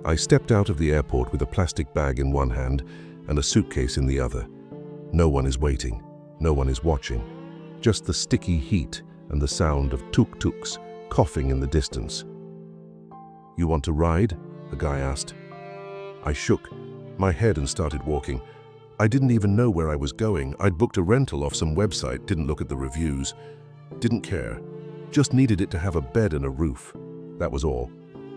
I stepped out of the airport with a plastic bag in one hand and a suitcase in the other. No one is waiting. No one is watching. Just the sticky heat and the sound of tuk-tuks coughing in the distance. "You want to ride?" the guy asked. I shook my head and started walking. I didn't even know where I was going. I'd booked a rental off some website, didn't look at the reviews, didn't care. Just needed it to have a bed and a roof. That was all.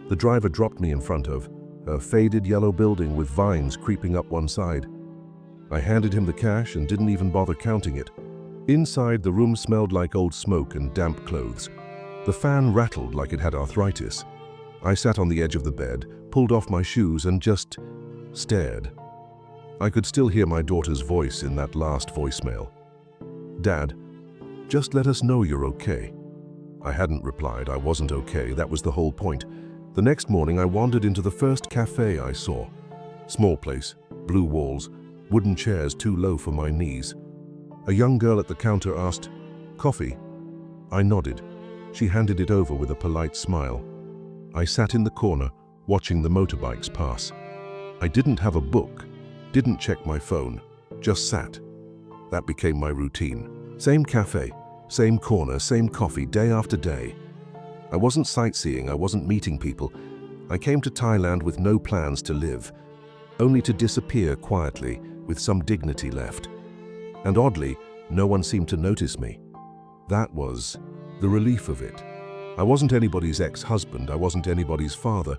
The driver dropped me in front of a faded yellow building with vines creeping up one side. I handed him the cash and didn't even bother counting it. Inside, the room smelled like old smoke and damp clothes. The fan rattled like it had arthritis. I sat on the edge of the bed, pulled off my shoes and just stared. I could still hear my daughter's voice in that last voicemail. "Dad, just let us know you're okay." I hadn't replied. I wasn't okay. That was the whole point. The next morning, I wandered into the first cafe I saw. Small place, blue walls, wooden chairs too low for my knees. A young girl at the counter asked, "Coffee?" I nodded. She handed it over with a polite smile. I sat in the corner, watching the motorbikes pass. I didn't have a book, didn't check my phone, just sat. That became my routine. Same cafe, same corner, same coffee, day after day. I wasn't sightseeing, I wasn't meeting people. I came to Thailand with no plans to live, only to disappear quietly with some dignity left. And oddly, no one seemed to notice me. That was the relief of it. I wasn't anybody's ex-husband, I wasn't anybody's father.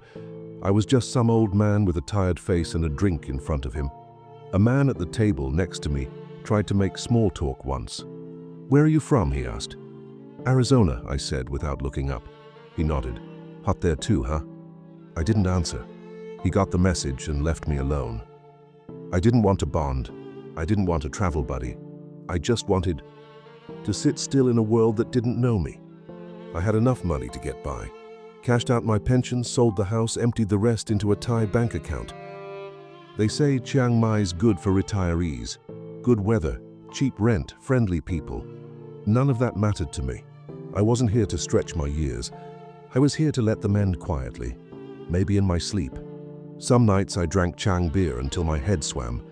I was just some old man with a tired face and a drink in front of him. A man at the table next to me tried to make small talk once. "Where are you from?" he asked. "Arizona," I said without looking up. He nodded. "Hot there too, huh?" I didn't answer. He got the message and left me alone. I didn't want a bond. I didn't want a travel buddy. I just wanted to sit still in a world that didn't know me. I had enough money to get by. Cashed out my pension, sold the house, emptied the rest into a Thai bank account. They say Chiang Mai's good for retirees. Good weather, cheap rent, friendly people. None of that mattered to me. I wasn't here to stretch my years. I was here to let them end quietly, maybe in my sleep. Some nights I drank Chang beer until my head swam.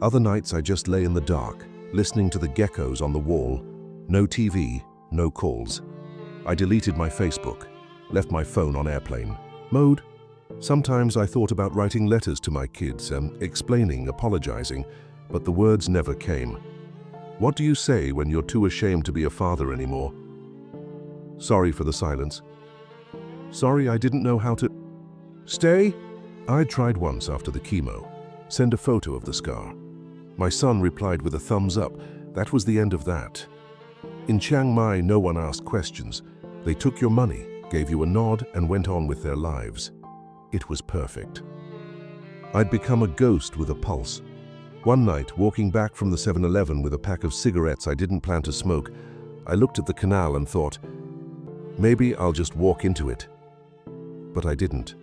Other nights I just lay in the dark, listening to the geckos on the wall. No TV, no calls. I deleted my Facebook, left my phone on airplane mode. Sometimes I thought about writing letters to my kids and explaining, apologizing, but the words never came. What do you say when you're too ashamed to be a father anymore? Sorry for the silence. Sorry I didn't know how to stay. I tried once after the chemo. Send a photo of the scar. My son replied with a thumbs up. That was the end of that. In Chiang Mai, no one asked questions. They took your money, gave you a nod, and went on with their lives. It was perfect. I'd become a ghost with a pulse. One night, walking back from the 7-Eleven with a pack of cigarettes I didn't plan to smoke, I looked at the canal and thought, maybe I'll just walk into it. But I didn't.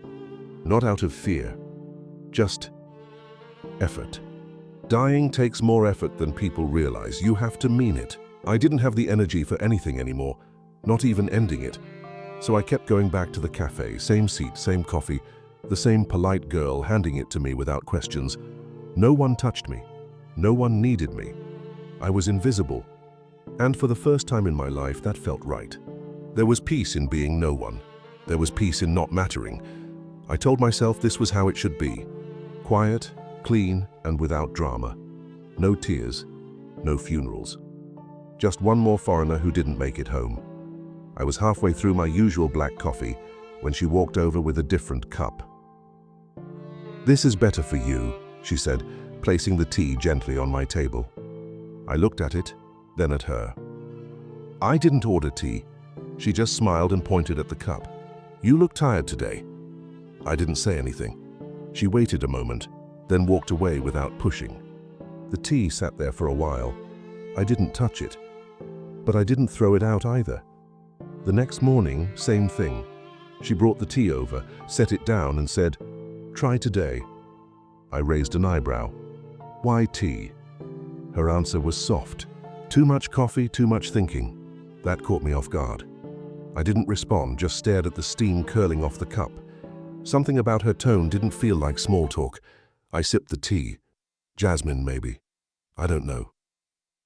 Not out of fear. Just effort. Dying takes more effort than people realize. You have to mean it. I didn't have the energy for anything anymore, not even ending it. So I kept going back to the cafe, same seat, same coffee, the same polite girl handing it to me without questions. No one touched me. No one needed me. I was invisible. And for the first time in my life, that felt right. There was peace in being no one. There was peace in not mattering. I told myself this was how it should be. Quiet, clean, and without drama. No tears, no funerals. Just one more foreigner who didn't make it home. I was halfway through my usual black coffee when she walked over with a different cup. "This is better for you," she said, placing the tea gently on my table. I looked at it, then at her. I didn't order tea. She just smiled and pointed at the cup. "You look tired today." I didn't say anything. She waited a moment, then walked away without pushing. The tea sat there for a while. I didn't touch it, but I didn't throw it out either. The next morning, same thing. She brought the tea over, set it down and said, "Try today." I raised an eyebrow. "Why tea?" Her answer was soft. "Too much coffee, too much thinking." That caught me off guard. I didn't respond, just stared at the steam curling off the cup. Something about her tone didn't feel like small talk. I sipped the tea. Jasmine, maybe. I don't know.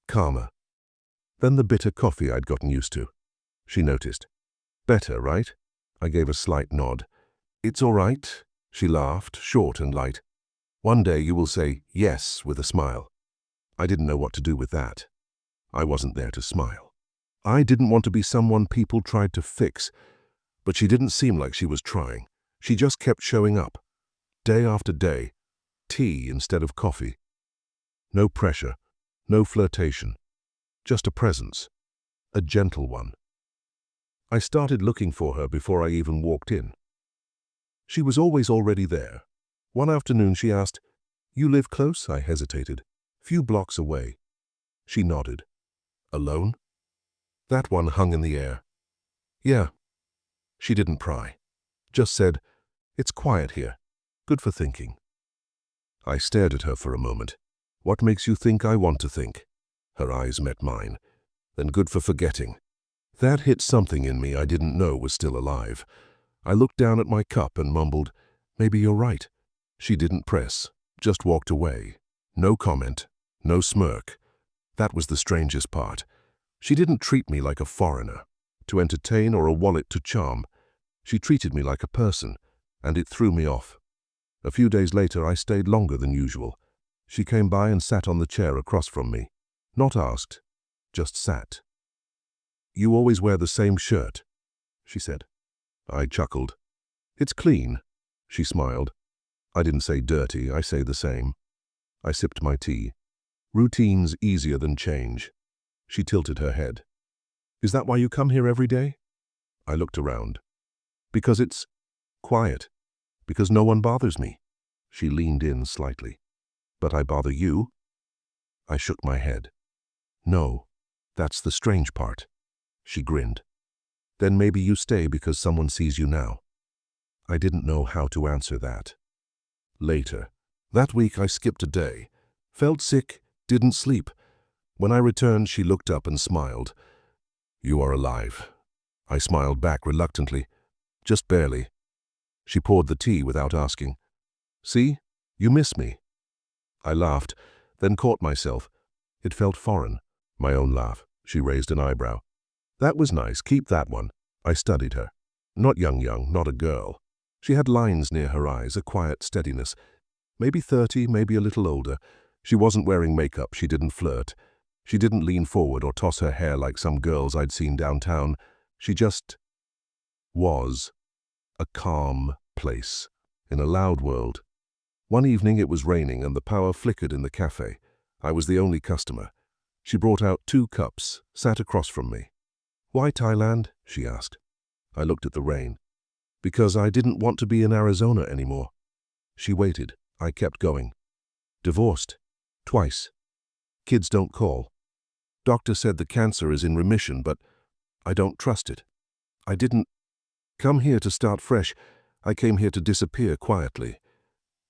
Calmer. Then the bitter coffee I'd gotten used to. She noticed. Better, right? I gave a slight nod. It's all right, she laughed, short and light. One day you will say yes with a smile. I didn't know what to do with that. I wasn't there to smile. I didn't want to be someone people tried to fix, but she didn't seem like she was trying. She just kept showing up, day after day, tea instead of coffee. No pressure, no flirtation, just a presence, a gentle one. I started looking for her before I even walked in. She was always already there. One afternoon she asked, "You live close?" I hesitated. "Few blocks away." She nodded. "Alone?" That one hung in the air. "Yeah." She didn't pry. Just said, "It's quiet here. Good for thinking." I stared at her for a moment. "What makes you think I want to think?" Her eyes met mine. "Then good for forgetting." That hit something in me I didn't know was still alive. I looked down at my cup and mumbled, "Maybe you're right." She didn't press, just walked away. No comment, no smirk. That was the strangest part. She didn't treat me like a foreigner, to entertain or a wallet to charm. She treated me like a person, and it threw me off. A few days later I stayed longer than usual. She came by and sat on the chair across from me. Not asked, just sat. "You always wear the same shirt," she said. I chuckled. "It's clean," she smiled. I didn't say dirty, I say the same. I sipped my tea. Routine's easier than change. She tilted her head. "Is that why you come here every day?" I looked around. "Because it's quiet. Because no one bothers me." She leaned in slightly. "But I bother you?" I shook my head. "No, that's the strange part." She grinned. "Then maybe you stay because someone sees you now." I didn't know how to answer that. Later. That week I skipped a day. Felt sick, didn't sleep. When I returned, she looked up and smiled. "You are alive." I smiled back reluctantly. "Just barely." She poured the tea without asking. "See? You miss me." I laughed, then caught myself. It felt foreign. My own laugh. She raised an eyebrow. "That was nice. Keep that one." I studied her. Not young, not a girl. She had lines near her eyes, a quiet steadiness. Maybe 30, maybe a little older. She wasn't wearing makeup, she didn't flirt. She didn't lean forward or toss her hair like some girls I'd seen downtown. She just was. A calm place, in a loud world. One evening it was raining and the power flickered in the cafe. I was the only customer. She brought out 2 cups, sat across from me. "Why Thailand?" she asked. I looked at the rain. "Because I didn't want to be in Arizona anymore." She waited. I kept going. "Divorced. Twice. Kids don't call. Doctor said the cancer is in remission, but I don't trust it. I didn't come here to start fresh. I came here to disappear quietly."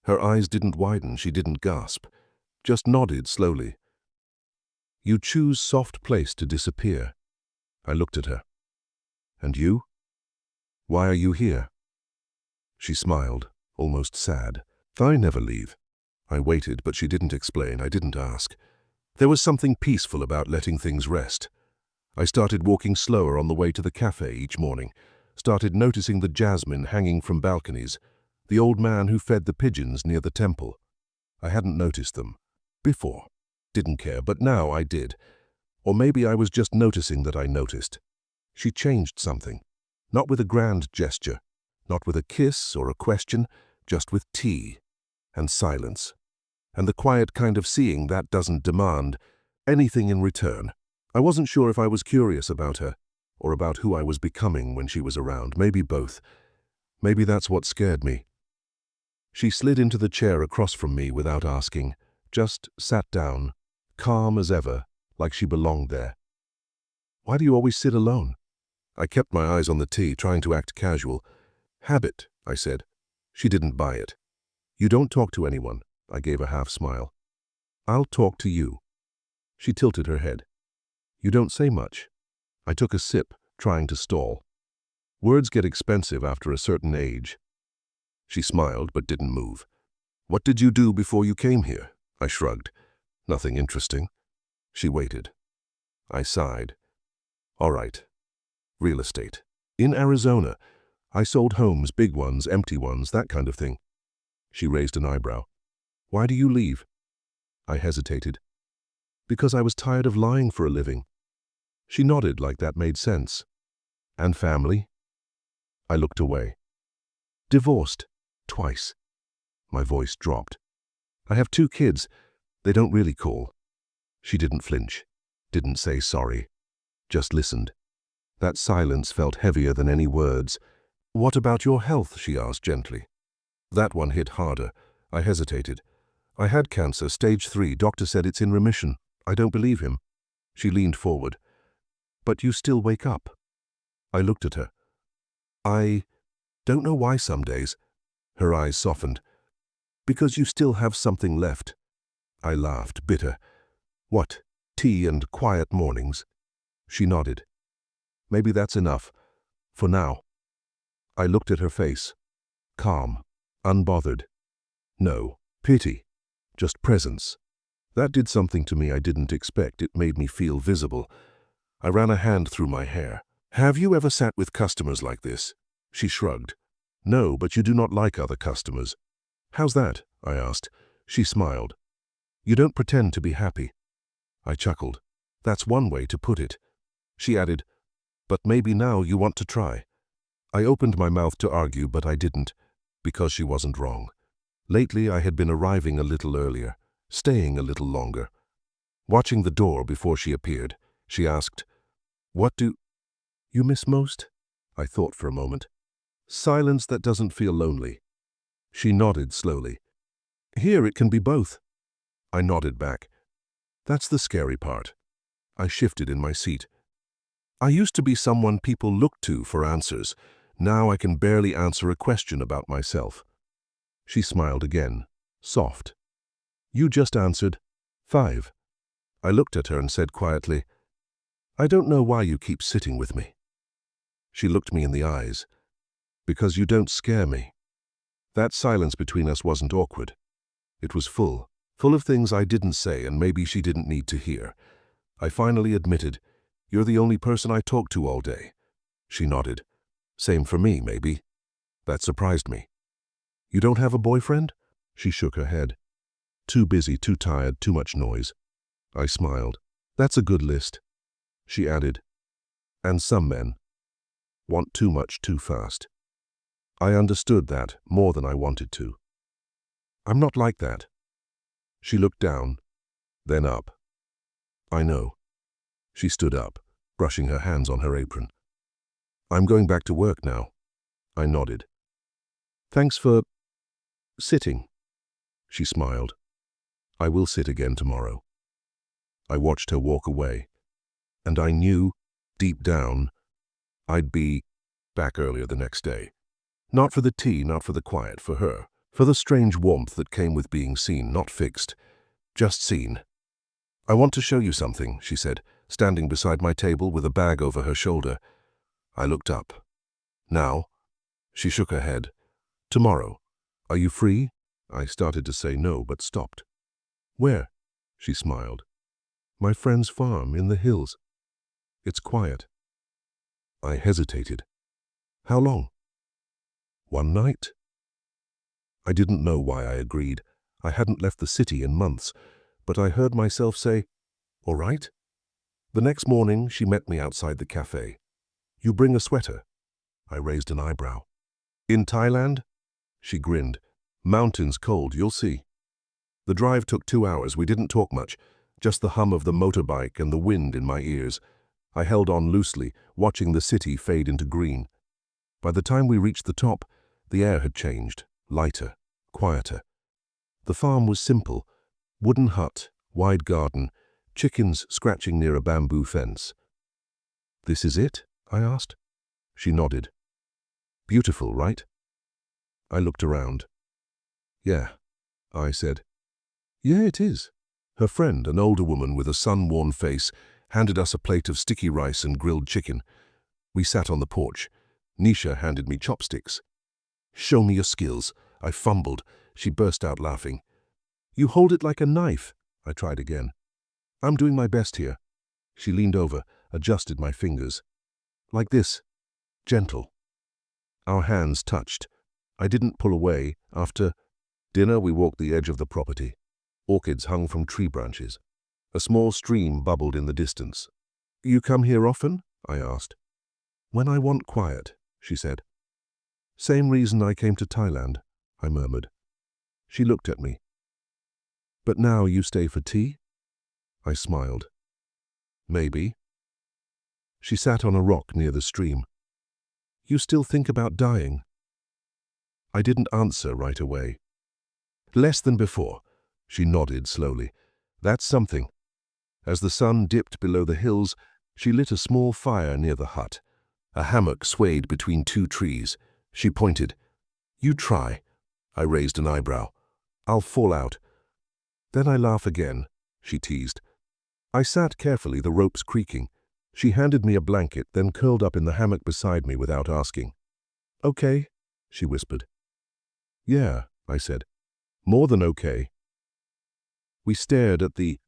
Her eyes didn't widen, she didn't gasp. Just nodded slowly. "You choose soft place to disappear." I looked at her. "And you? Why are you here?" She smiled, almost sad. "I never leave." I waited, but she didn't explain. I didn't ask. There was something peaceful about letting things rest. I started walking slower on the way to the cafe each morning, started noticing the jasmine hanging from balconies, the old man who fed the pigeons near the temple. I hadn't noticed them before. Didn't care, but now I did. Or maybe I was just noticing that I noticed. She changed something. Not with a grand gesture, not with a kiss or a question, just with tea and silence. And the quiet kind of seeing that doesn't demand anything in return. I wasn't sure if I was curious about her or about who I was becoming when she was around. Maybe both. Maybe that's what scared me. She slid into the chair across from me without asking, just sat down, calm as ever, like she belonged there. "Why do you always sit alone?" I kept my eyes on the tea, trying to act casual. "Habit," I said. She didn't buy it. "You don't talk to anyone." I gave a half smile. "I'll talk to you." She tilted her head. "You don't say much." I took a sip, trying to stall. Words get expensive after a certain age. She smiled but didn't move. What did you do before you came here? I shrugged. Nothing interesting. She waited. I sighed. All right. Real estate. In Arizona. I sold homes, big ones, empty ones, that kind of thing. She raised an eyebrow. Why do you leave? I hesitated. Because I was tired of lying for a living. She nodded like that made sense. And family? I looked away. Divorced. Twice. My voice dropped. I have 2 kids. They don't really call. She didn't flinch. Didn't say sorry. Just listened. That silence felt heavier than any words. What about your health? She asked gently. That one hit harder. I hesitated. I had cancer, stage 3. Doctor said it's in remission. I don't believe him. She leaned forward. But you still wake up. I looked at her. I don't know why some days. Her eyes softened. Because you still have something left. I laughed, bitter. What? Tea and quiet mornings? She nodded. Maybe that's enough. For now. I looked at her face. Calm. Unbothered. No pity. Just presence. That did something to me I didn't expect. It made me feel visible. I ran a hand through my hair. Have you ever sat with customers like this? She shrugged. No, but you do not like other customers. How's that? I asked. She smiled. You don't pretend to be happy. I chuckled. That's one way to put it. She added, but maybe now you want to try. I opened my mouth to argue, but I didn't, because she wasn't wrong. Lately I had been arriving a little earlier, staying a little longer. Watching the door before she appeared, she asked, what do you miss most? I thought for a moment. Silence that doesn't feel lonely. She nodded slowly. Here it can be both. I nodded back. That's the scary part. I shifted in my seat. I used to be someone people looked to for answers. Now I can barely answer a question about myself. She smiled again, soft. You just answered 5. I looked at her and said quietly, I don't know why you keep sitting with me. She looked me in the eyes. Because you don't scare me. That silence between us wasn't awkward. It was full of things I didn't say and maybe she didn't need to hear. I finally admitted, you're the only person I talk to all day. She nodded. Same for me, maybe. That surprised me. You don't have a boyfriend? She shook her head. Too busy, too tired, too much noise. I smiled. That's a good list. She added. And some men want too much too fast. I understood that more than I wanted to. I'm not like that. She looked down, then up. I know. She stood up, brushing her hands on her apron. I'm going back to work now. I nodded. Thanks for sitting. She smiled. I will sit again tomorrow. I watched her walk away, and I knew, deep down, I'd be back earlier the next day. Not for the tea, not for the quiet, for her. For the strange warmth that came with being seen, not fixed, just seen. I want to show you something, she said, standing beside my table with a bag over her shoulder. I looked up. Now? She shook her head. Tomorrow. Are you free? I started to say no, but stopped. Where? She smiled. My friend's farm in the hills. It's quiet. I hesitated. How long? One night? I didn't know why I agreed. I hadn't left the city in months, but I heard myself say, all right. The next morning, she met me outside the café. You bring a sweater? I raised an eyebrow. In Thailand? She grinned. Mountains cold, you'll see. The drive took 2 hours. We didn't talk much, just the hum of the motorbike and the wind in my ears. I held on loosely, watching the city fade into green. By the time we reached the top, the air had changed, lighter, quieter. The farm was simple. Wooden hut, wide garden, chickens scratching near a bamboo fence. This is it? I asked. She nodded. Beautiful, right? I looked around. Yeah, I said. Yeah, it is. Her friend, an older woman with a sun-worn face, handed us a plate of sticky rice and grilled chicken. We sat on the porch. Nisha handed me chopsticks. Show me your skills. I fumbled. She burst out laughing. You hold it like a knife. I tried again. I'm doing my best here. She leaned over, adjusted my fingers. Like this. Gentle. Our hands touched. I didn't pull away. After dinner, we walked the edge of the property. Orchids hung from tree branches. A small stream bubbled in the distance. You come here often? I asked. When I want quiet, she said. Same reason I came to Thailand, I murmured. She looked at me. But now you stay for tea? I smiled. Maybe. She sat on a rock near the stream. You still think about dying? I didn't answer right away. Less than before. She nodded slowly. That's something. As the sun dipped below the hills, she lit a small fire near the hut. A hammock swayed between two trees. She pointed. You try. I raised an eyebrow. I'll fall out. Then I laugh again, she teased. I sat carefully, the ropes creaking. She handed me a blanket, then curled up in the hammock beside me without asking. Okay, she whispered. Yeah, I said. More than okay. We stared at the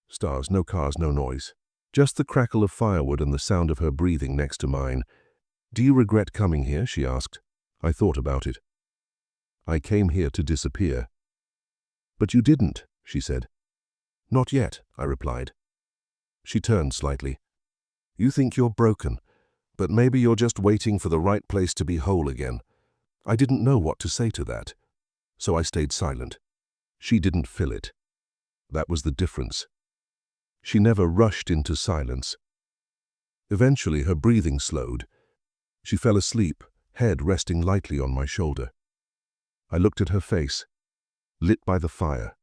stars, no cars, no noise. Just the crackle of firewood and the sound of her breathing next to mine. Do you regret coming here? She asked. I thought about it. I came here to disappear. But you didn't, she said. Not yet, I replied. She turned slightly. You think you're broken, but maybe you're just waiting for the right place to be whole again. I didn't know what to say to that, so I stayed silent. She didn't fill it. That was the difference. She never rushed into silence. Eventually, her breathing slowed. She fell asleep, head resting lightly on my shoulder. I looked at her face, lit by the fire,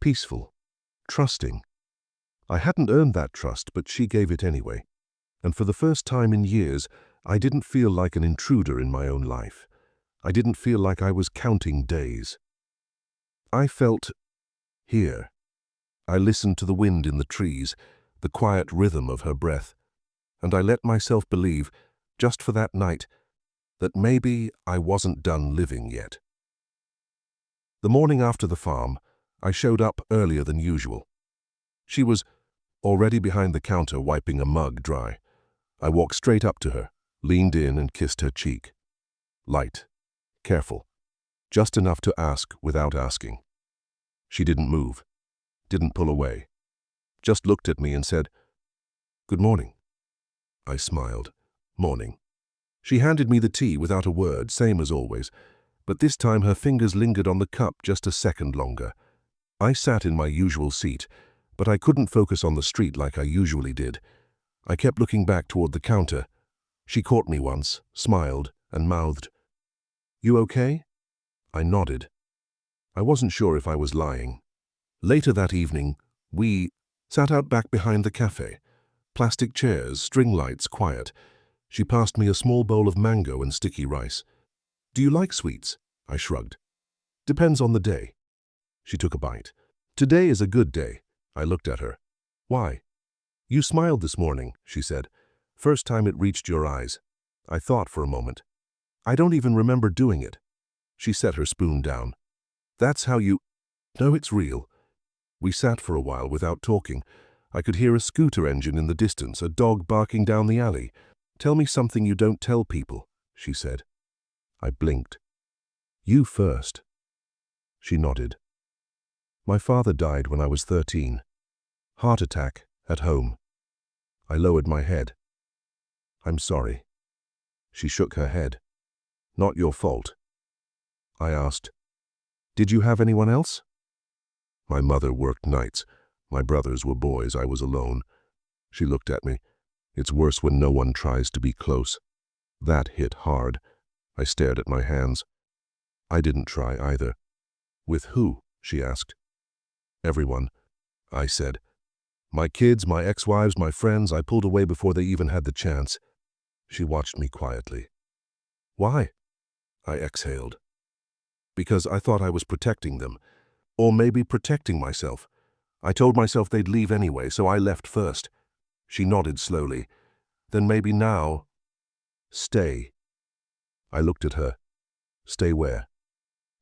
peaceful, trusting. I hadn't earned that trust, but she gave it anyway. And for the first time in years, I didn't feel like an intruder in my own life. I didn't feel like I was counting days. I felt here. I listened to the wind in the trees, the quiet rhythm of her breath, and I let myself believe, just for that night, that maybe I wasn't done living yet. The morning after the farm, I showed up earlier than usual. She was already behind the counter wiping a mug dry. I walked straight up to her, leaned in and kissed her cheek. Light, careful, just enough to ask without asking. She didn't move, didn't pull away, just looked at me and said, Good morning. I smiled. Morning. She handed me the tea without a word, same as always, but this time her fingers lingered on the cup just a second longer. I sat in my usual seat, but I couldn't focus on the street like I usually did. I kept looking back toward the counter. She caught me once, smiled, and mouthed, You okay? I nodded. I wasn't sure if I was lying. Later that evening, we sat out back behind the café. Plastic chairs, string lights, quiet. She passed me a small bowl of mango and sticky rice. Do you like sweets? I shrugged. Depends on the day. She took a bite. Today is a good day. I looked at her. Why? You smiled this morning, she said. First time it reached your eyes. I thought for a moment. I don't even remember doing it. She set her spoon down. That's how you... No, it's real. We sat for a while without talking. I could hear a scooter engine in the distance, a dog barking down the alley. Tell me something you don't tell people, she said. I blinked. You first. She nodded. My father died when I was 13. Heart attack, at home. I lowered my head. I'm sorry. She shook her head. Not your fault. I asked, Did you have anyone else? My mother worked nights. My brothers were boys. I was alone. She looked at me. It's worse when no one tries to be close. That hit hard. I stared at my hands. I didn't try either. With who? She asked. Everyone, I said. My kids, my ex-wives, my friends, I pulled away before they even had the chance. She watched me quietly. Why? I exhaled. Because I thought I was protecting them. Or maybe protecting myself. I told myself they'd leave anyway, so I left first. She nodded slowly. Then maybe now... Stay. I looked at her. Stay where?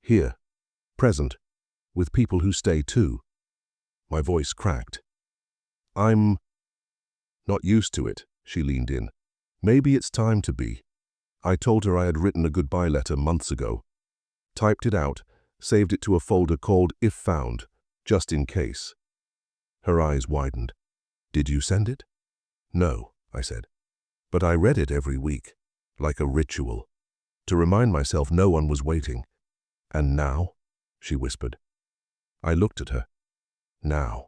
Here. Present. With people who stay too. My voice cracked. I'm not used to it, she leaned in. Maybe it's time to be. I told her I had written a goodbye letter months ago. Typed it out, saved it to a folder called If Found, just in case. Her eyes widened. Did you send it? No, I said. But I read it every week, like a ritual, to remind myself no one was waiting. And now? She whispered. I looked at her. Now.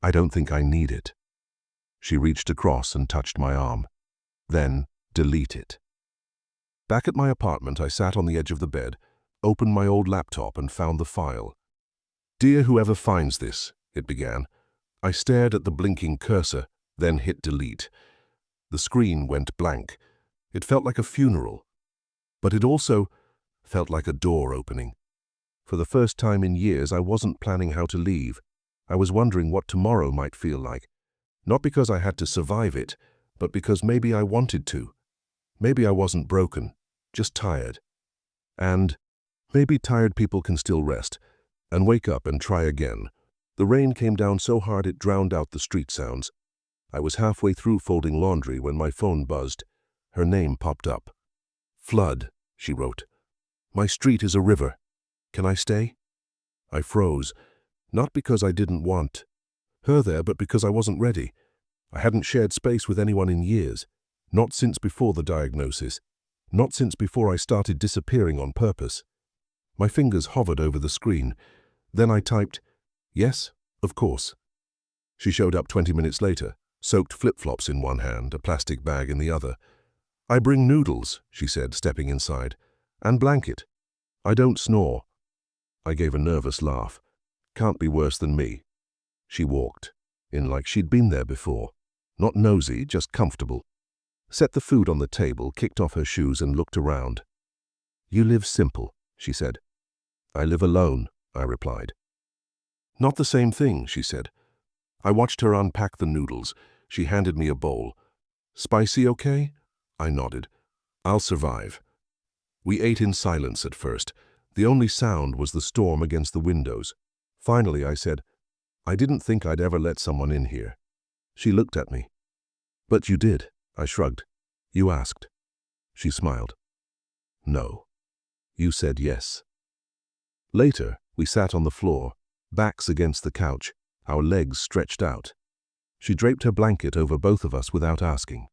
I don't think I need it. She reached across and touched my arm. Then, delete it. Back at my apartment, I sat on the edge of the bed, opened my old laptop and found the file. Dear whoever finds this, it began. I stared at the blinking cursor, then hit delete. The screen went blank. It felt like a funeral. But it also felt like a door opening. For the first time in years, I wasn't planning how to leave. I was wondering what tomorrow might feel like. Not because I had to survive it, but because maybe I wanted to. Maybe I wasn't broken, just tired. And maybe tired people can still rest and wake up and try again. The rain came down so hard it drowned out the street sounds. I was halfway through folding laundry when my phone buzzed. Her name popped up. Flood, she wrote. My street is a river. Can I stay? I froze, not because I didn't want her there, but because I wasn't ready. I hadn't shared space with anyone in years, not since before the diagnosis, not since before I started disappearing on purpose. My fingers hovered over the screen. Then I typed, yes, of course. She showed up 20 minutes later, soaked flip-flops in one hand, a plastic bag in the other. I bring noodles, she said, stepping inside, and blanket. I don't snore. I gave a nervous laugh. Can't be worse than me. She walked in like she'd been there before. Not nosy, just comfortable. Set the food on the table, kicked off her shoes and looked around. You live simple, she said. I live alone, I replied. Not the same thing, she said. I watched her unpack the noodles. She handed me a bowl. Spicy okay? I nodded. I'll survive. We ate in silence at first. The only sound was the storm against the windows. Finally, I said, I didn't think I'd ever let someone in here. She looked at me. But you did, I shrugged. You asked. She smiled. No. You said yes. Later, we sat on the floor, backs against the couch, our legs stretched out. She draped her blanket over both of us without asking.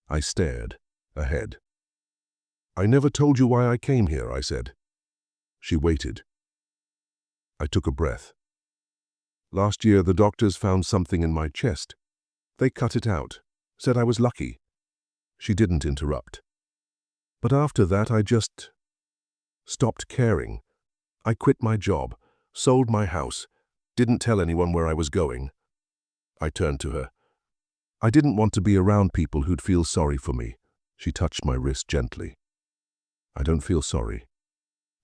I stared, ahead. I never told you why I came here, I said. She waited. I took a breath. Last year, the doctors found something in my chest. They cut it out, said I was lucky. She didn't interrupt. But after that, I just stopped caring. I quit my job, sold my house, didn't tell anyone where I was going. I turned to her. I didn't want to be around people who'd feel sorry for me. She touched my wrist gently. I don't feel sorry.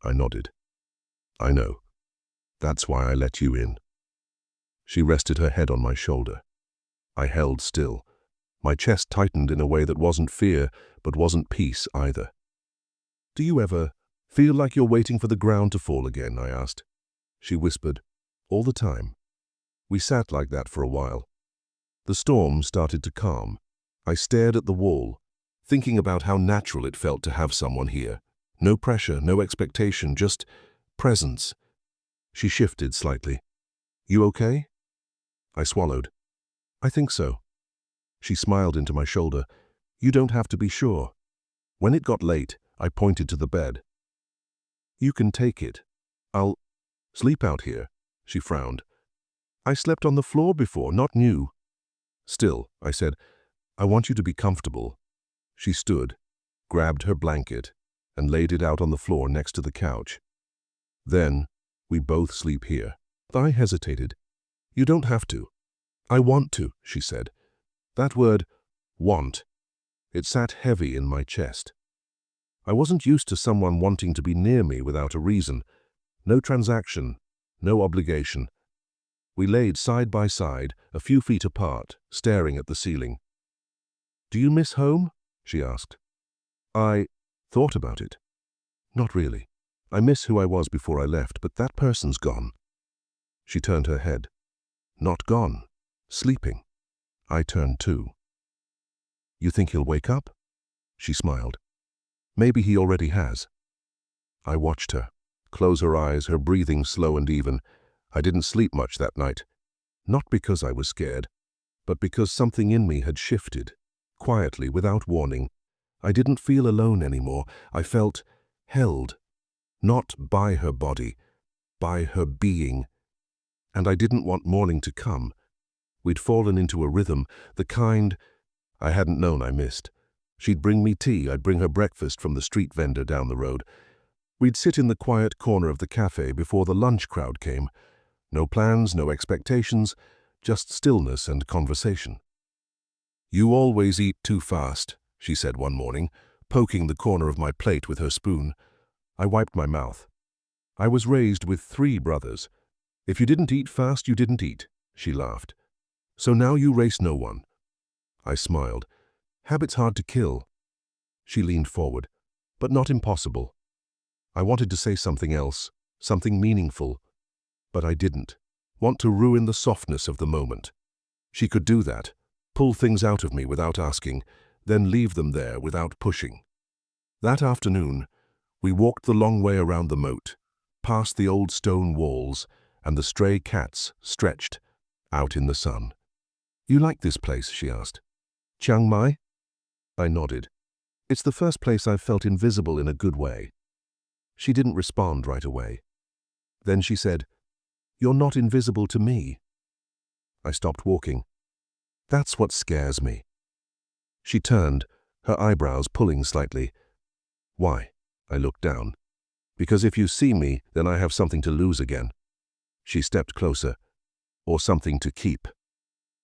I nodded. I know. That's why I let you in. She rested her head on my shoulder. I held still. My chest tightened in a way that wasn't fear, but wasn't peace either. Do you ever feel like you're waiting for the ground to fall again? I asked. She whispered, all the time. We sat like that for a while. The storm started to calm. I stared at the wall, thinking about how natural it felt to have someone here. No pressure, no expectation, just presence. She shifted slightly. You okay? I swallowed. I think so. She smiled into my shoulder. You don't have to be sure. When it got late, I pointed to the bed. You can take it. I'll sleep out here, she frowned. I slept on the floor before, not new. Still, I said, I want you to be comfortable. She stood, grabbed her blanket, and laid it out on the floor next to the couch. Then, we both sleep here. I hesitated. You don't have to. I want to, she said. That word, want, it sat heavy in my chest. I wasn't used to someone wanting to be near me without a reason. No transaction, no obligation. We laid side by side, a few feet apart, staring at the ceiling. Do you miss home? She asked. I thought about it. Not really. I miss who I was before I left, but that person's gone. She turned her head. Not gone. Sleeping. I turned too. You think he'll wake up? She smiled. Maybe he already has. I watched her. Close her eyes, her breathing slow and even. I didn't sleep much that night. Not because I was scared, but because something in me had shifted. Quietly, without warning. I didn't feel alone anymore. I felt held. Not by her body, by her being. And I didn't want morning to come. We'd fallen into a rhythm, the kind I hadn't known I missed. She'd bring me tea, I'd bring her breakfast from the street vendor down the road. We'd sit in the quiet corner of the cafe before the lunch crowd came. No plans, no expectations, just stillness and conversation. You always eat too fast, she said one morning, poking the corner of my plate with her spoon. I wiped my mouth. I was raised with 3 brothers. If you didn't eat fast, you didn't eat, she laughed. So now you race no one. I smiled. Habit's hard to kill. She leaned forward, but not impossible. I wanted to say something else, something meaningful, but I didn't. Want to ruin the softness of the moment. She could do that, pull things out of me without asking, then leave them there without pushing. That afternoon, we walked the long way around the moat, past the old stone walls and the stray cats stretched out in the sun. You like this place? She asked. Chiang Mai? I nodded. It's the first place I've felt invisible in a good way. She didn't respond right away. Then she said, You're not invisible to me. I stopped walking. That's what scares me. She turned, her eyebrows pulling slightly. Why? I looked down. Because if you see me, then I have something to lose again. She stepped closer. Or something to keep.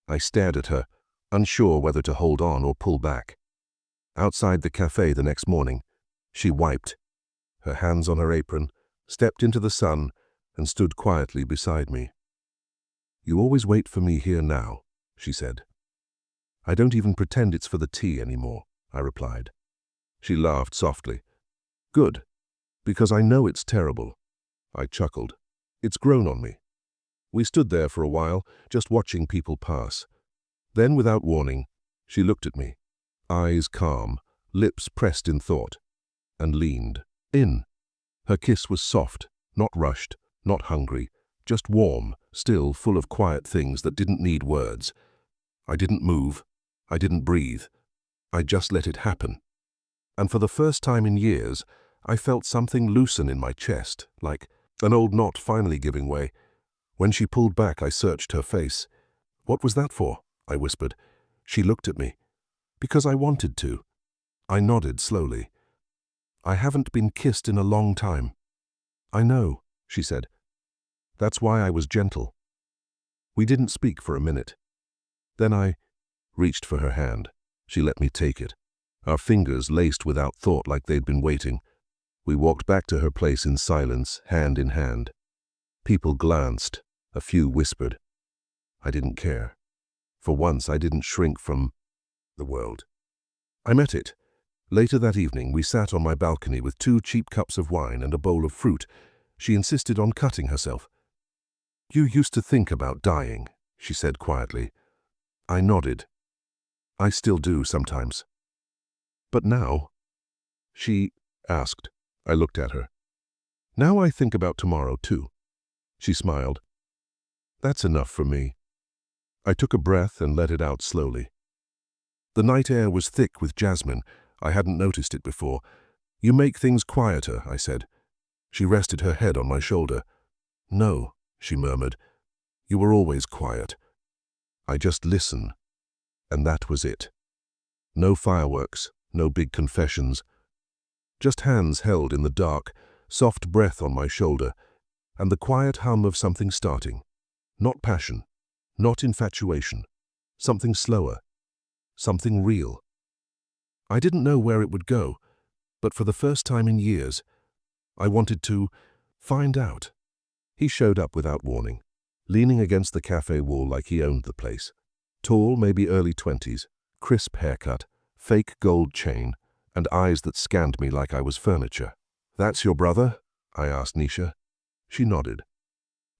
I stared at her, unsure whether to hold on or pull back. Outside the cafe the next morning, she wiped, her hands on her apron, stepped into the sun, and stood quietly beside me. You always wait for me here now, she said. I don't even pretend it's for the tea anymore, I replied. She laughed softly. Good, because I know it's terrible. I chuckled. It's grown on me. We stood there for a while, just watching people pass. Then, without warning, she looked at me, eyes calm, lips pressed in thought, and leaned in. Her kiss was soft, not rushed, not hungry, just warm, still full of quiet things that didn't need words. I didn't move. I didn't breathe. I just let it happen. And for the first time in years, I felt something loosen in my chest, like an old knot finally giving way. When she pulled back, I searched her face. What was that for? I whispered. She looked at me. Because I wanted to. I nodded slowly. I haven't been kissed in a long time. I know, she said. That's why I was gentle. We didn't speak for a minute. Then I reached for her hand. She let me take it. Our fingers laced without thought like they'd been waiting. We walked back to her place in silence, hand in hand. People glanced. A few whispered. I didn't care. For once, I didn't shrink from the world. I met it. Later that evening, we sat on my balcony with 2 cheap cups of wine and a bowl of fruit. She insisted on cutting herself. You used to think about dying, she said quietly. I nodded. I still do sometimes. But now? She asked. I looked at her. Now I think about tomorrow, too. She smiled. That's enough for me. I took a breath and let it out slowly. The night air was thick with jasmine. I hadn't noticed it before. You make things quieter, I said. She rested her head on my shoulder. No, she murmured. You were always quiet. I just listen. And that was it. No fireworks, no big confessions. Just hands held in the dark, soft breath on my shoulder, and the quiet hum of something starting. Not passion, not infatuation. Something slower. Something real. I didn't know where it would go, but for the first time in years, I wanted to find out. He showed up without warning, leaning against the cafe wall like he owned the place. Tall, maybe early 20s, crisp haircut, fake gold chain, and eyes that scanned me like I was furniture. That's your brother? I asked Nisha. She nodded.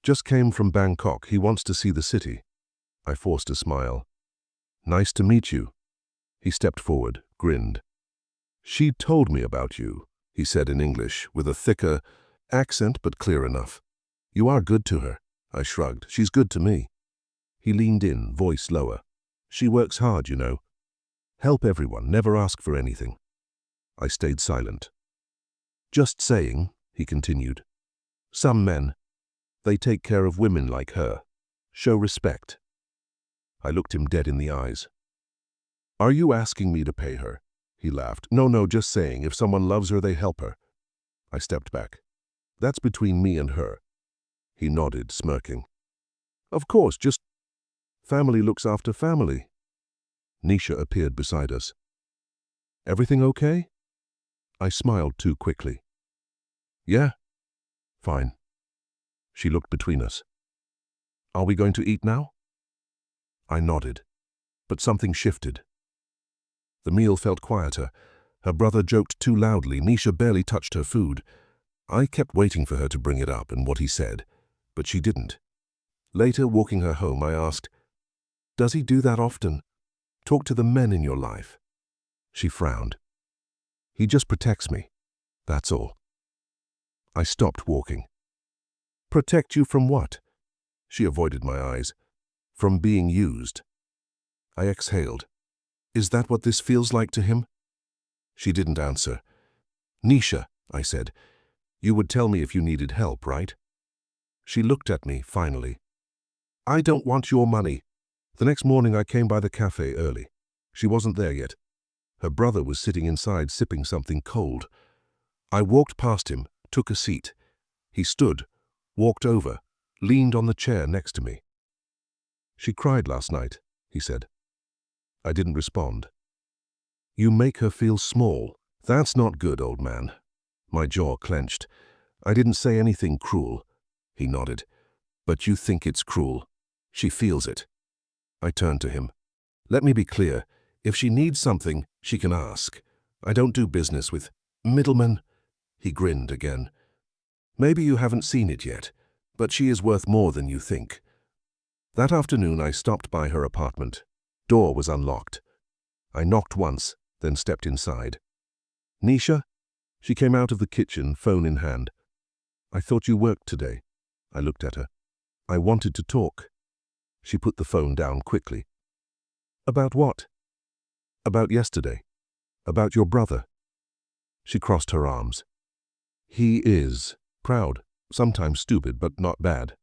Just came from Bangkok. He wants to see the city. I forced a smile. Nice to meet you. He stepped forward, grinned. She told me about you, he said in English, with a thicker accent but clear enough. You are good to her. I shrugged. She's good to me. He leaned in, voice lower. She works hard, you know. Help everyone, never ask for anything. I stayed silent. Just saying, he continued. Some men, they take care of women like her. Show respect. I looked him dead in the eyes. Are you asking me to pay her? He laughed. No, just saying, if someone loves her, they help her. I stepped back. That's between me and her. He nodded, smirking. Of course, just family looks after family. Nisha appeared beside us. Everything okay? I smiled too quickly. Yeah, fine. She looked between us. Are we going to eat now? I nodded, but something shifted. The meal felt quieter. Her brother joked too loudly. Nisha barely touched her food. I kept waiting for her to bring it up and what he said, but she didn't. Later, walking her home, I asked, Does he do that often? Talk to the men in your life. She frowned. He just protects me. That's all. I stopped walking. Protect you from what? She avoided my eyes. From being used. I exhaled. Is that what this feels like to him? She didn't answer. Nisha, I said, you would tell me if you needed help, right? She looked at me, finally. I don't want your money. The next morning I came by the cafe early. She wasn't there yet. Her brother was sitting inside sipping something cold. I walked past him, took a seat. He stood, walked over, leaned on the chair next to me. She cried last night, he said. I didn't respond. You make her feel small. That's not good, old man. My jaw clenched. I didn't say anything cruel. He nodded. But you think it's cruel. She feels it. I turned to him. Let me be clear. If she needs something, she can ask. I don't do business with middlemen. He grinned again. Maybe you haven't seen it yet, but she is worth more than you think. That afternoon I stopped by her apartment. Door was unlocked. I knocked once, then stepped inside. Nisha? She came out of the kitchen, phone in hand. I thought you worked today. I looked at her. I wanted to talk. She put the phone down quickly. About what? About yesterday. About your brother. She crossed her arms. He is proud, sometimes stupid, but not bad.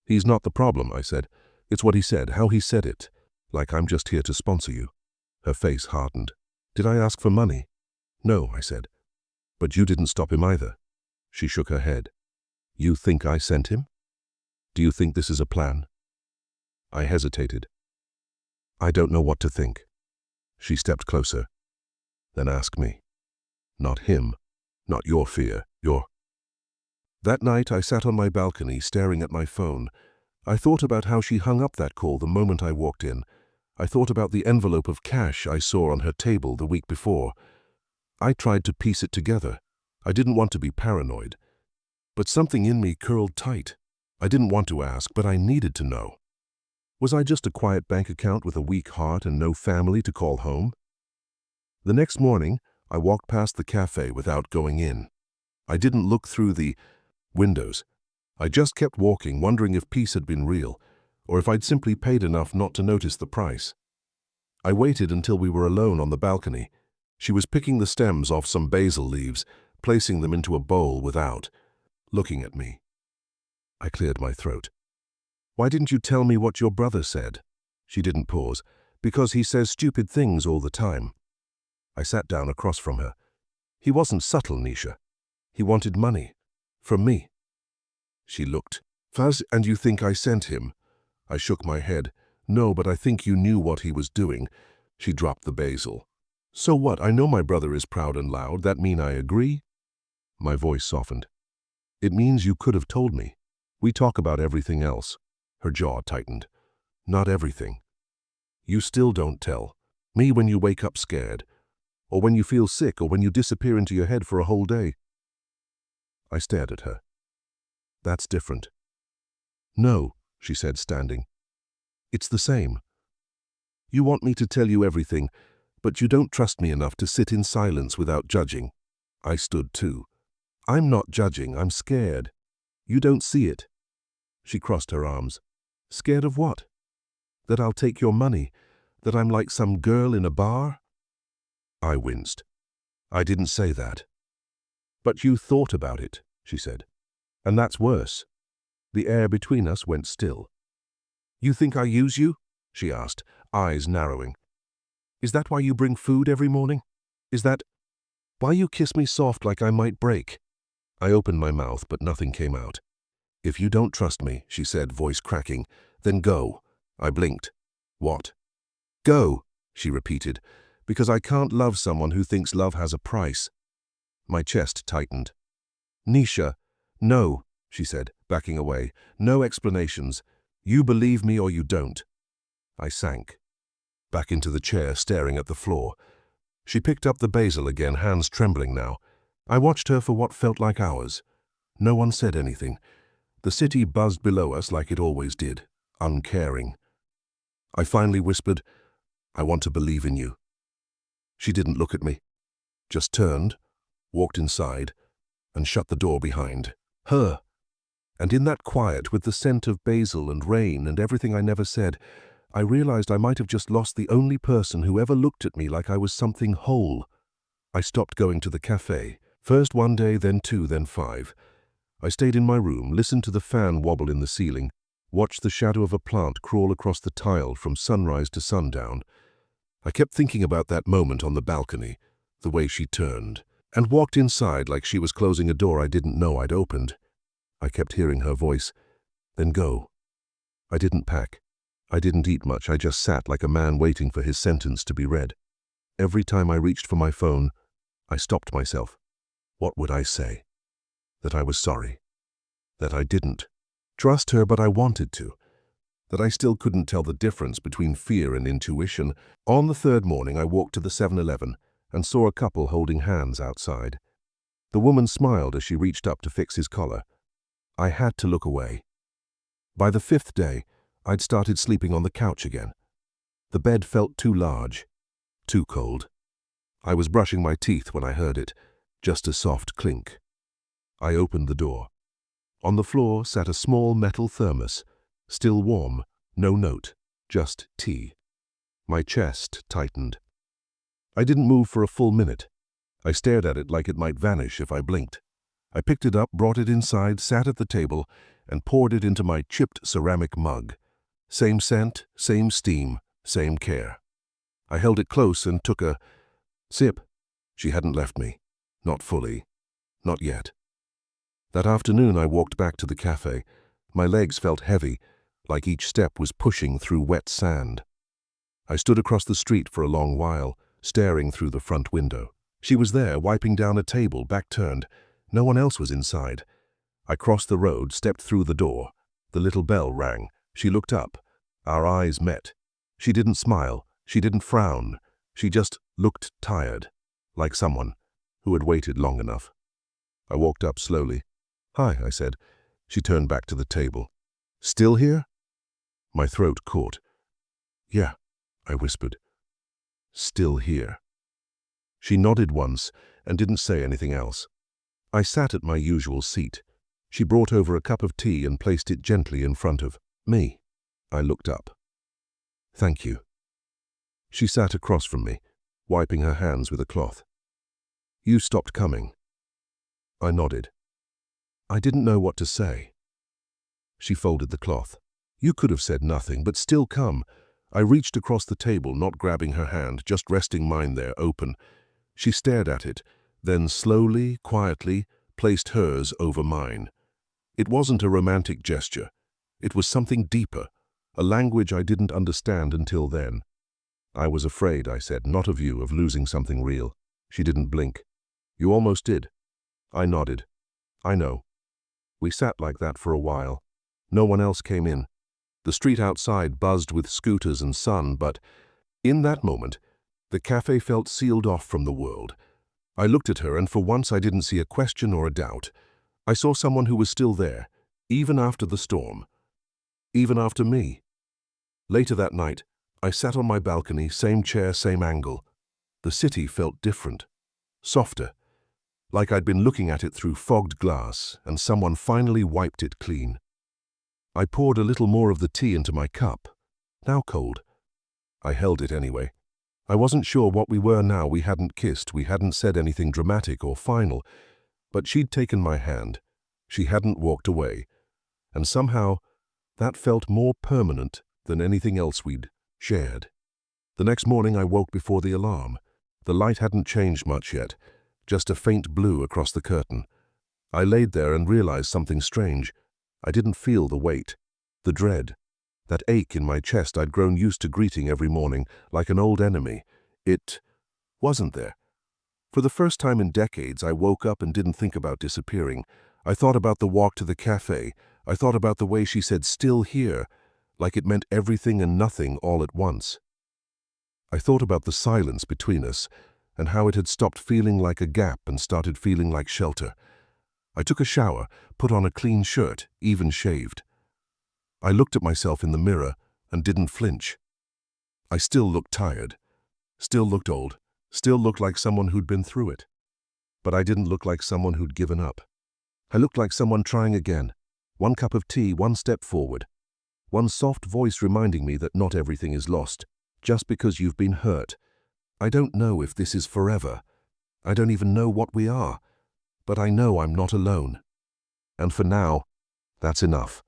He's not the problem, I said. It's what he said, how he said it. Like I'm just here to sponsor you. Her face hardened. Did I ask for money? No, I said. But you didn't stop him either. She shook her head. You think I sent him? Do you think this is a plan? I hesitated. I don't know what to think. She stepped closer. Then asked me. Not him. Not your fear. Your... That night I sat on my balcony staring at my phone. I thought about how she hung up that call the moment I walked in. I thought about the envelope of cash I saw on her table the week before. I tried to piece it together. I didn't want to be paranoid. But something in me curled tight. I didn't want to ask, but I needed to know. Was I just a quiet bank account with a weak heart and no family to call home? The next morning, I walked past the cafe without going in. I didn't look through the windows. I just kept walking, wondering if peace had been real, or if I'd simply paid enough not to notice the price. I waited until we were alone on the balcony. She was picking the stems off some basil leaves, placing them into a bowl without looking at me. I cleared my throat. Why didn't you tell me what your brother said? She didn't pause. Because he says stupid things all the time. I sat down across from her. He wasn't subtle, Nisha. He wanted money. From me. She looked. Faz, and you think I sent him? I shook my head. No, but I think you knew what he was doing. She dropped the basil. So what? I know my brother is proud and loud. That mean I agree? My voice softened. It means you could have told me. We talk about everything else. Her jaw tightened. Not everything. You still don't tell. Me when you wake up scared. Or when you feel sick, or when you disappear into your head for a whole day. I stared at her. That's different. No, she said, standing. It's the same. You want me to tell you everything, but you don't trust me enough to sit in silence without judging. I stood too. I'm not judging, I'm scared. You don't see it. She crossed her arms. Scared of what? That I'll take your money? That I'm like some girl in a bar? I winced. I didn't say that. But you thought about it, she said. And that's worse. The air between us went still. You think I use you? She asked, eyes narrowing. Is that why you bring food every morning? Is that why you kiss me soft like I might break? I opened my mouth, but nothing came out. If you don't trust me, she said, voice cracking, then go. I blinked. What? Go, she repeated, because I can't love someone who thinks love has a price. My chest tightened. Nisha, no, she said, backing away. No explanations. You believe me or you don't. I sank. Back into the chair, staring at the floor. She picked up the basil again, hands trembling now. I watched her for what felt like hours. No one said anything. The city buzzed below us like it always did, uncaring. I finally whispered, I want to believe in you. She didn't look at me, just turned, walked inside, and shut the door behind her. And in that quiet, with the scent of basil and rain and everything I never said, I realized I might have just lost the only person who ever looked at me like I was something whole. I stopped going to the cafe, first one day, then two, then 5. I stayed in my room, listened to the fan wobble in the ceiling, watched the shadow of a plant crawl across the tile from sunrise to sundown. I kept thinking about that moment on the balcony, the way she turned, and walked inside like she was closing a door I didn't know I'd opened. I kept hearing her voice, then go. I didn't pack. I didn't eat much, I just sat like a man waiting for his sentence to be read. Every time I reached for my phone, I stopped myself. What would I say? That I was sorry. That I didn't trust her, but I wanted to. That I still couldn't tell the difference between fear and intuition. On the third morning, I walked to the 7-Eleven and saw a couple holding hands outside. The woman smiled as she reached up to fix his collar. I had to look away. By the 5th day, I'd started sleeping on the couch again. The bed felt too large, too cold. I was brushing my teeth when I heard it, just a soft clink. I opened the door. On the floor sat a small metal thermos, still warm, no note, just tea. My chest tightened. I didn't move for a full minute. I stared at it like it might vanish if I blinked. I picked it up, brought it inside, sat at the table, and poured it into my chipped ceramic mug. Same scent, same steam, same care. I held it close and took a sip. She hadn't left me. Not fully. Not yet. That afternoon I walked back to the cafe. My legs felt heavy, like each step was pushing through wet sand. I stood across the street for a long while, staring through the front window. She was there, wiping down a table, back turned. No one else was inside. I crossed the road, stepped through the door. The little bell rang. She looked up. Our eyes met. She didn't smile. She didn't frown. She just looked tired, like someone who had waited long enough. I walked up slowly. Hi, I said. She turned back to the table. Still here? My throat caught. Yeah, I whispered. Still here. She nodded once and didn't say anything else. I sat at my usual seat. She brought over a cup of tea and placed it gently in front of me. I looked up. Thank you. She sat across from me, wiping her hands with a cloth. You stopped coming. I nodded. I didn't know what to say. She folded the cloth. You could have said nothing, but still come. I reached across the table, not grabbing her hand, just resting mine there, open. She stared at it, then slowly, quietly, placed hers over mine. It wasn't a romantic gesture. It was something deeper, a language I didn't understand until then. I was afraid, I said, not of you, of losing something real. She didn't blink. You almost did. I nodded. I know. We sat like that for a while. No one else came in. The street outside buzzed with scooters and sun, but in that moment, the cafe felt sealed off from the world. I looked at her, and for once I didn't see a question or a doubt. I saw someone who was still there, even after the storm, even after me. Later that night, I sat on my balcony, same chair, same angle. The city felt different, softer, like I'd been looking at it through fogged glass, and someone finally wiped it clean. I poured a little more of the tea into my cup, now cold. I held it anyway. I wasn't sure what we were now. We hadn't kissed, we hadn't said anything dramatic or final, but she'd taken my hand. She hadn't walked away, and somehow that felt more permanent than anything else we'd shared. The next morning I woke before the alarm. The light hadn't changed much yet, just a faint blue across the curtain. I laid there and realized something strange. I didn't feel the weight, the dread, that ache in my chest I'd grown used to greeting every morning like an old enemy. It wasn't there. For the first time in decades, I woke up and didn't think about disappearing. I thought about the walk to the café. I thought about the way she said, "Still here," like it meant everything and nothing all at once. I thought about the silence between us and how it had stopped feeling like a gap and started feeling like shelter. I took a shower, put on a clean shirt, even shaved. I looked at myself in the mirror and didn't flinch. I still looked tired, still looked old, still looked like someone who'd been through it. But I didn't look like someone who'd given up. I looked like someone trying again. One cup of tea, one step forward. One soft voice reminding me that not everything is lost, just because you've been hurt. I don't know if this is forever. I don't even know what we are. But I know I'm not alone. And for now, that's enough.